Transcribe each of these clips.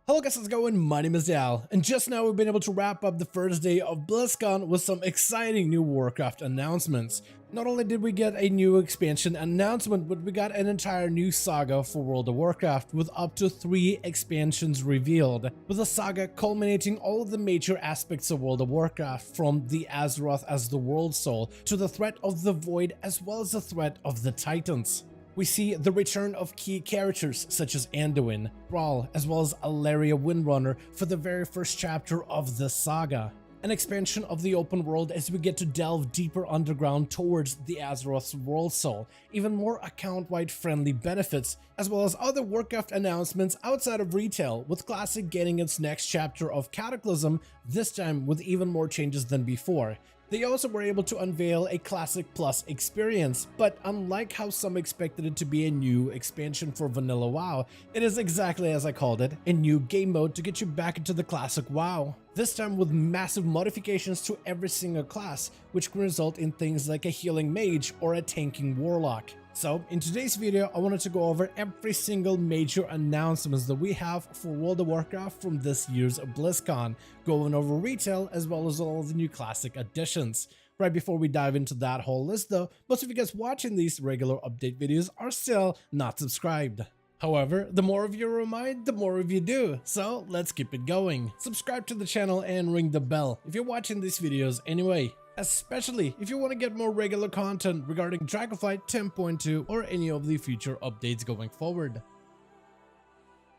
Hello guys, how's it going? My name is Dal, and just now we've been able to wrap up the first day of Blizzcon with some exciting new Warcraft announcements. Not only did we get a new expansion announcement, but we got an entire new saga for World of Warcraft with up to 3 expansions revealed, with the saga culminating all of the major aspects of World of Warcraft, from the Azeroth as the World Soul to the threat of the Void as well as the threat of the Titans. We see the return of key characters such as Anduin, Thrall, as well as Alleria Windrunner for the very first chapter of the saga. An expansion of the open world as we get to delve deeper underground towards the Azeroth's World Soul, even more account-wide friendly benefits, as well as other Warcraft announcements outside of retail, with Classic getting its next chapter of Cataclysm, this time with even more changes than before. They also were able to unveil a Classic Plus experience, but unlike how some expected it to be a new expansion for Vanilla WoW, it is exactly as I called it, a new game mode to get you back into the Classic WoW. This time with massive modifications to every single class, which can result in things like a healing mage or a tanking warlock. So, in today's video, I wanted to go over every single major announcements that we have for World of Warcraft from this year's BlizzCon, going over retail as well as all of the new classic additions. Right before we dive into that whole list though, most of you guys watching these regular update videos are still not subscribed. However, the more of you remind, the more of you do, so let's keep it going. Subscribe to the channel and ring the bell if you're watching these videos anyway. Especially if you want to get more regular content regarding Dragonflight 10.2 or any of the future updates going forward.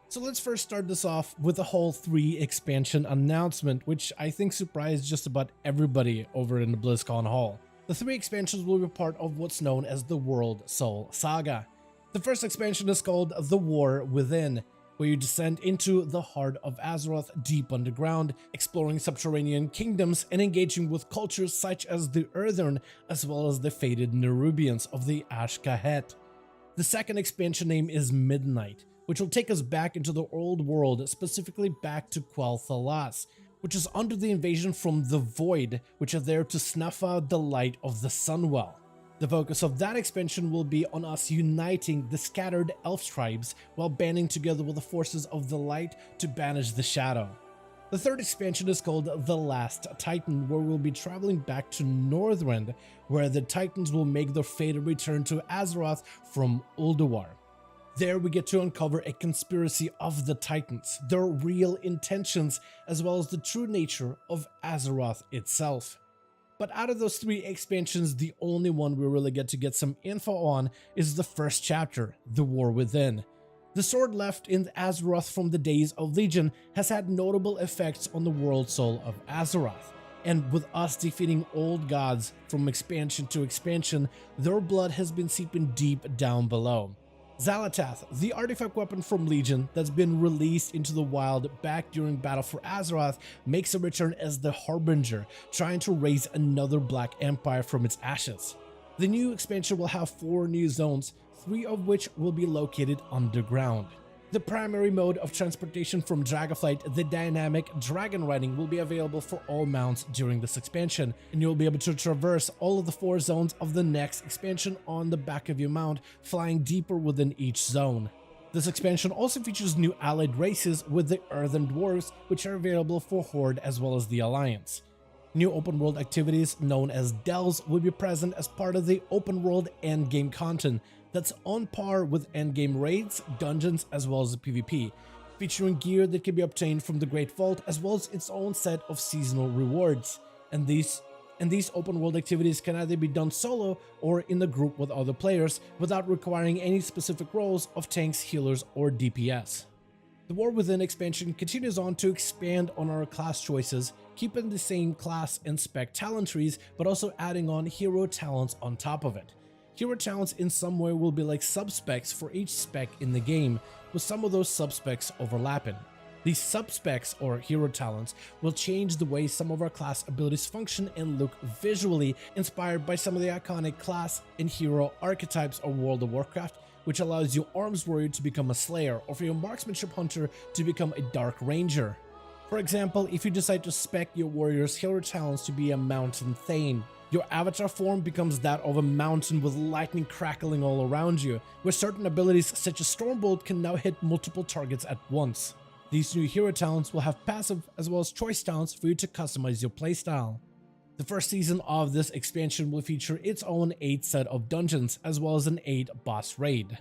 So let's first start this off with the whole 3 expansion announcement, which I think surprised just about everybody over in the BlizzCon hall. The 3 expansions will be part of what's known as the World Soul Saga. The first expansion is called The War Within, where you descend into the heart of Azeroth deep underground, exploring subterranean kingdoms and engaging with cultures such as the Earthern as well as the fated Nerubians of the Ash-Kahet. The second expansion name is Midnight, which will take us back into the old world, specifically back to Quel'Thalas, which is under the invasion from the Void, which are there to snuff out the light of the Sunwell. The focus of that expansion will be on us uniting the scattered elf tribes while banding together with the forces of the light to banish the shadow. The third expansion is called The Last Titan, where we'll be traveling back to Northrend, where the Titans will make their fated return to Azeroth from Ulduar. There we get to uncover a conspiracy of the Titans, their real intentions, as well as the true nature of Azeroth itself. But out of those 3 expansions, the only one we really get to get some info on is the first chapter, The War Within. The sword left in Azeroth from the days of Legion has had notable effects on the world soul of Azeroth. And with us defeating old gods from expansion to expansion, their blood has been seeping deep down below. Xal'atath, the artifact weapon from Legion that's been released into the wild back during Battle for Azeroth, makes a return as the Harbinger, trying to raise another Black Empire from its ashes. The new expansion will have 4 new zones, 3 of which will be located underground. The primary mode of transportation from Dragonflight, the dynamic dragon riding, will be available for all mounts during this expansion, and you'll be able to traverse all of the 4 zones of the next expansion on the back of your mount, flying deeper within each zone. This expansion also features new allied races with the Earthen Dwarves, which are available for Horde as well as the Alliance. New open world activities known as Delves will be present as part of the open world endgame content that's on par with endgame raids, dungeons, as well as the PvP, featuring gear that can be obtained from the Great Vault as well as its own set of seasonal rewards. And these open world activities can either be done solo or in a group with other players without requiring any specific roles of tanks, healers, or DPS. The War Within expansion continues on to expand on our class choices, keeping the same class and spec talent trees, but also adding on hero talents on top of it. Hero talents in some way will be like subspecs for each spec in the game, with some of those subspecs overlapping. These subspecs or hero talents will change the way some of our class abilities function and look visually, inspired by some of the iconic class and hero archetypes of World of Warcraft, which allows your Arms Warrior to become a Slayer, or for your Marksmanship Hunter to become a Dark Ranger. For example, if you decide to spec your warrior's hero talents to be a Mountain Thane, your avatar form becomes that of a mountain with lightning crackling all around you, where certain abilities such as Stormbolt can now hit multiple targets at once. These new hero talents will have passive as well as choice talents for you to customize your playstyle. The first season of this expansion will feature its own 8 set of dungeons as well as an 8 boss raid.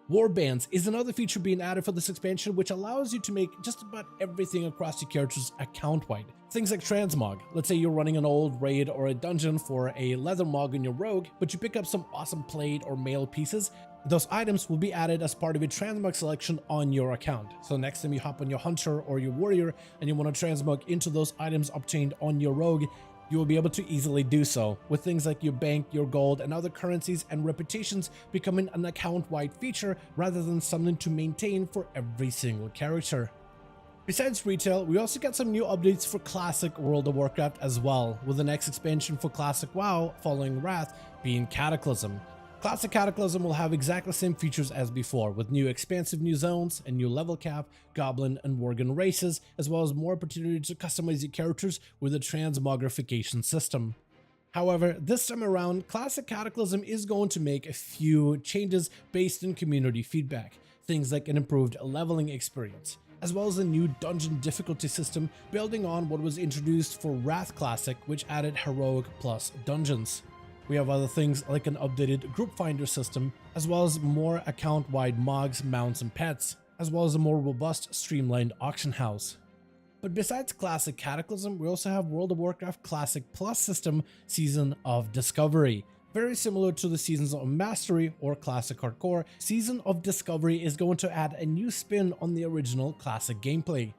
Warbands is another feature being added for this expansion, which allows you to make just about everything across your character's account wide. Things like transmog. Let's say you're running an old raid or a dungeon for a leather mog in your rogue, but you pick up some awesome plate or mail pieces. Those items will be added as part of a transmog selection on your account. So next time you hop on your hunter or your warrior and you want to transmog into those items obtained on your rogue, you will be able to easily do so, with things like your bank, your gold, and other currencies and reputations becoming an account-wide feature rather than something to maintain for every single character. Besides retail, we also got some new updates for Classic World of Warcraft as well, with the next expansion for Classic WoW following Wrath being Cataclysm. Classic Cataclysm will have exactly the same features as before, with new expansive new zones, a new level cap, goblin and worgen races, as well as more opportunity to customize your characters with a transmogrification system. However, this time around, Classic Cataclysm is going to make a few changes based on community feedback, things like an improved leveling experience, as well as a new dungeon difficulty system building on what was introduced for Wrath Classic, which added Heroic plus dungeons. We have other things like an updated group finder system, as well as more account-wide mogs, mounts, and pets, as well as a more robust, streamlined auction house. But besides Classic Cataclysm, we also have World of Warcraft Classic Plus system Season of Discovery. Very similar to the Seasons of Mastery or Classic Hardcore, Season of Discovery is going to add a new spin on the original Classic gameplay.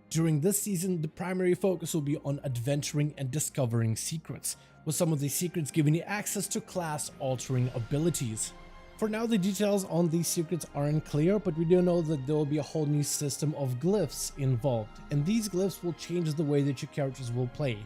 During this season, the primary focus will be on adventuring and discovering secrets, with some of these secrets giving you access to class-altering abilities. For now, the details on these secrets aren't clear, but we do know that there will be a whole new system of glyphs involved, and these glyphs will change the way that your characters will play.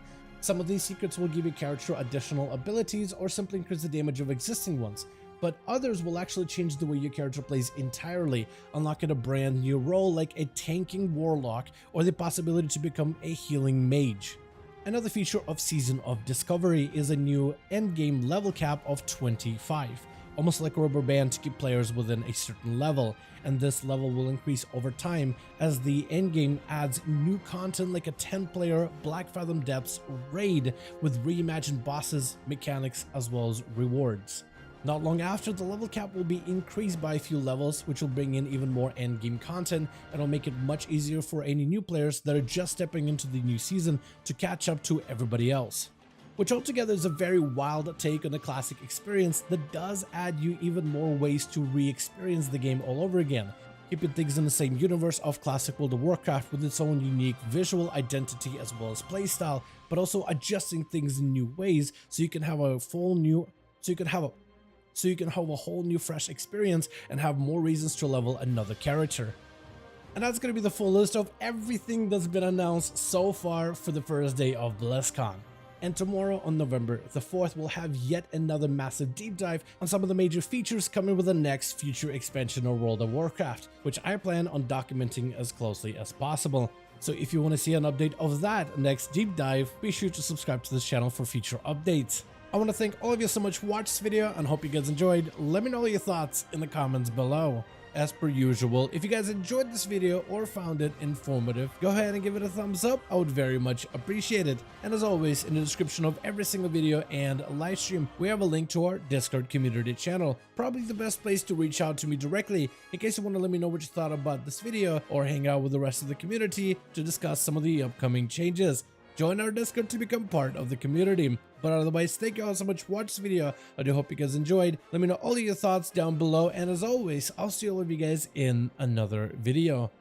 Some of these secrets will give your character additional abilities or simply increase the damage of existing ones, but others will actually change the way your character plays entirely, unlocking a brand new role like a tanking warlock or the possibility to become a healing mage. Another feature of Season of Discovery is a new endgame level cap of 25, almost like a rubber band to keep players within a certain level, and this level will increase over time as the endgame adds new content like a 10-player Black Fathom Depths raid with reimagined bosses, mechanics, as well as rewards. Not long after, the level cap will be increased by a few levels, which will bring in even more endgame content and will make it much easier for any new players that are just stepping into the new season to catch up to everybody else. Which altogether is a very wild take on the classic experience that does add you even more ways to re-experience the game all over again, keeping things in the same universe of Classic World of Warcraft with its own unique visual identity as well as playstyle, but also adjusting things in new ways so you can have a whole new fresh experience and have more reasons to level another character. And that's going to be the full list of everything that's been announced so far for the first day of Blizzcon. And tomorrow on November the 4th, we'll have yet another massive deep dive on some of the major features coming with the next future expansion of World of Warcraft, which I plan on documenting as closely as possible. So if you want to see an update of that next deep dive, be sure to subscribe to this channel for future updates. I want to thank all of you so much for watching this video and hope you guys enjoyed. Let me know your thoughts in the comments below. As per usual, if you guys enjoyed this video or found it informative, go ahead and give it a thumbs up. I would very much appreciate it. And as always, in the description of every single video and live stream, we have a link to our Discord community channel. Probably the best place to reach out to me directly in case you want to let me know what you thought about this video or hang out with the rest of the community to discuss some of the upcoming changes. Join our Discord to become part of the community. But otherwise, thank you all so much for watching this video. I do hope you guys enjoyed. Let me know all of your thoughts down below. And as always, I'll see all of you guys in another video.